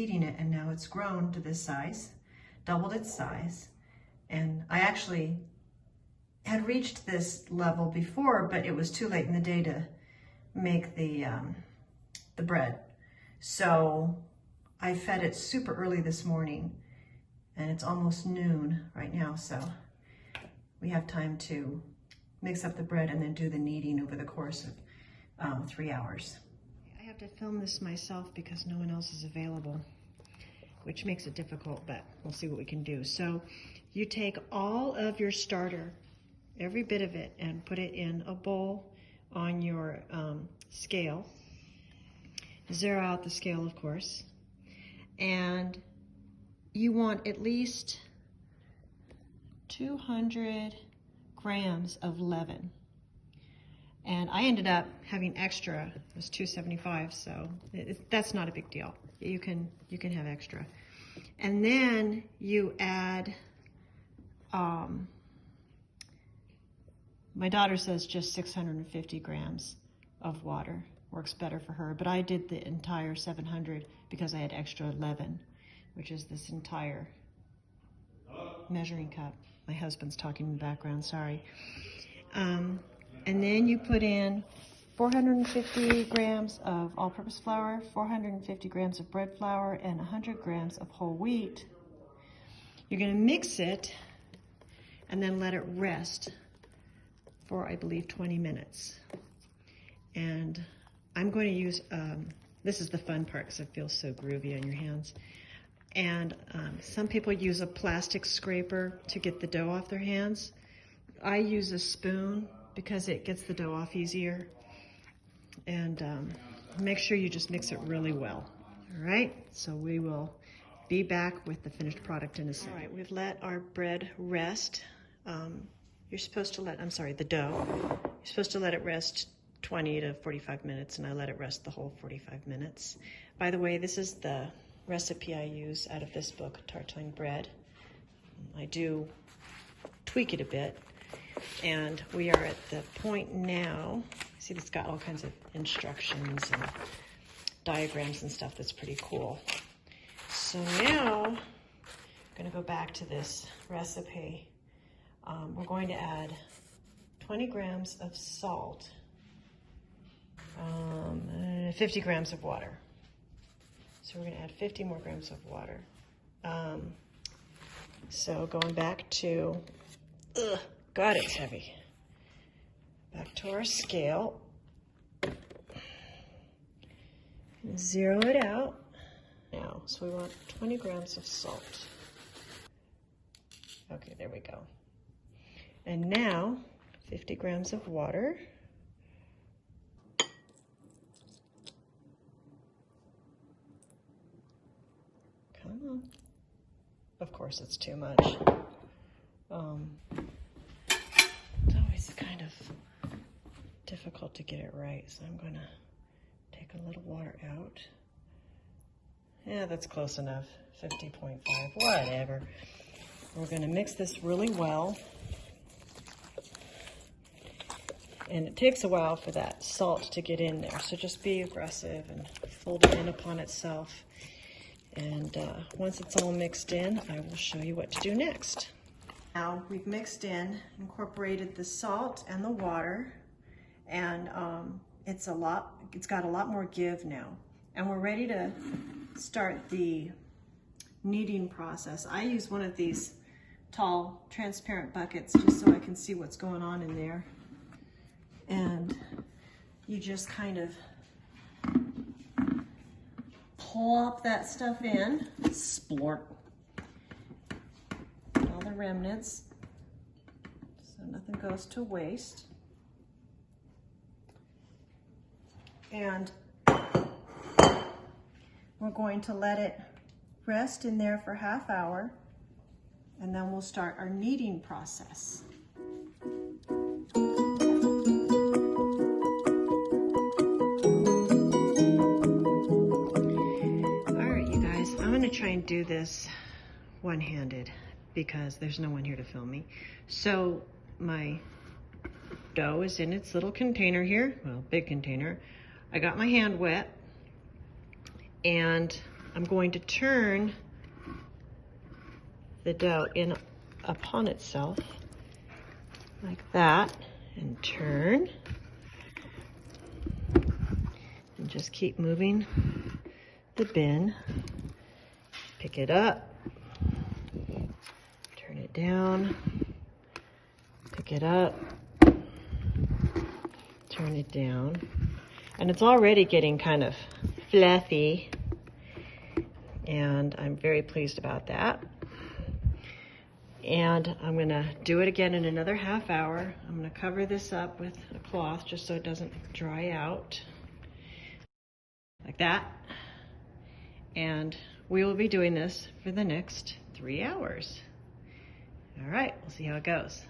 feeding it, and now it's grown to this size, doubled its size. And I actually had reached this level before, but it was too late in the day to make the bread. So I fed it super early this morning, and it's almost noon right now, so we have time to mix up the bread and then do the kneading over the course of 3 hours. I have to film this myself because no one else is available, which makes it difficult, but we'll see what we can do. So you take all of your starter, every bit of it, and put it in a bowl on your scale. Zero out the scale, of course. And you want at least 200 grams of leaven. And I ended up having extra. It was $2.75, so that's not a big deal. You can have extra. And then you add, my daughter says just 650 grams of water works better for her, but I did the entire 700 because I had extra leaven, which is this entire measuring cup. My husband's talking in the background, sorry. And then you put in 450 grams of all-purpose flour, 450 grams of bread flour, and 100 grams of whole wheat. You're going to mix it and then let it rest for, I believe, 20 minutes. And I'm going to use, this is the fun part because it feels so groovy on your hands. And some people use a plastic scraper to get the dough off their hands. I use a spoon because it gets the dough off easier. And make sure you just mix it really well. All right, so we will be back with the finished product in a second. All right, we've let our bread rest. You're supposed to let, the dough, you're supposed to let it rest 20 to 45 minutes, and I let it rest the whole 45 minutes. By the way, this is the recipe I use out of this book, Tartine Bread. I do tweak it a bit, and we are at the point now, see it's got all kinds of instructions and diagrams and stuff that's pretty cool. So now, I'm gonna go back to this recipe. We're going to add 20 grams of salt, 50 grams of water. So we're going to add 50 more grams of water. So going back to, God, it's heavy. Back to our scale. Zero it out. Now, so we want 20 grams of salt. Okay, there we go. And now, 50 grams of water. Come on. Of course, it's too much. It's always kind of difficult to get it right, so I'm going to take a little water out. Yeah, that's close enough. 50.5, whatever. We're going to mix this really well. And it takes a while for that salt to get in there, so just be aggressive and fold it in upon itself. And once it's all mixed in, I will show you what to do next. Now we've mixed in, incorporated the salt and the water, and it's got a lot more give now. And we're ready to start the kneading process. I use one of these tall, transparent buckets just so I can see what's going on in there. And you just kind of plop that stuff in, splorp, all the remnants, so nothing goes to waste. And we're going to let it rest in there for half hour, and then we'll start our kneading process. Try and do this one-handed because there's no one here to film me. So my dough is in its little container here, well, big container. I got my hand wet, and I'm going to turn the dough in upon itself like that, and turn, and just keep moving the bin. Pick it up, turn it down, pick it up, turn it down, and it's already getting kind of fluffy, and I'm very pleased about that. And I'm going to do it again in another half hour. I'm going to cover this up with a cloth just so it doesn't dry out like that. And we will be doing this for the next 3 hours. All right, we'll see how it goes.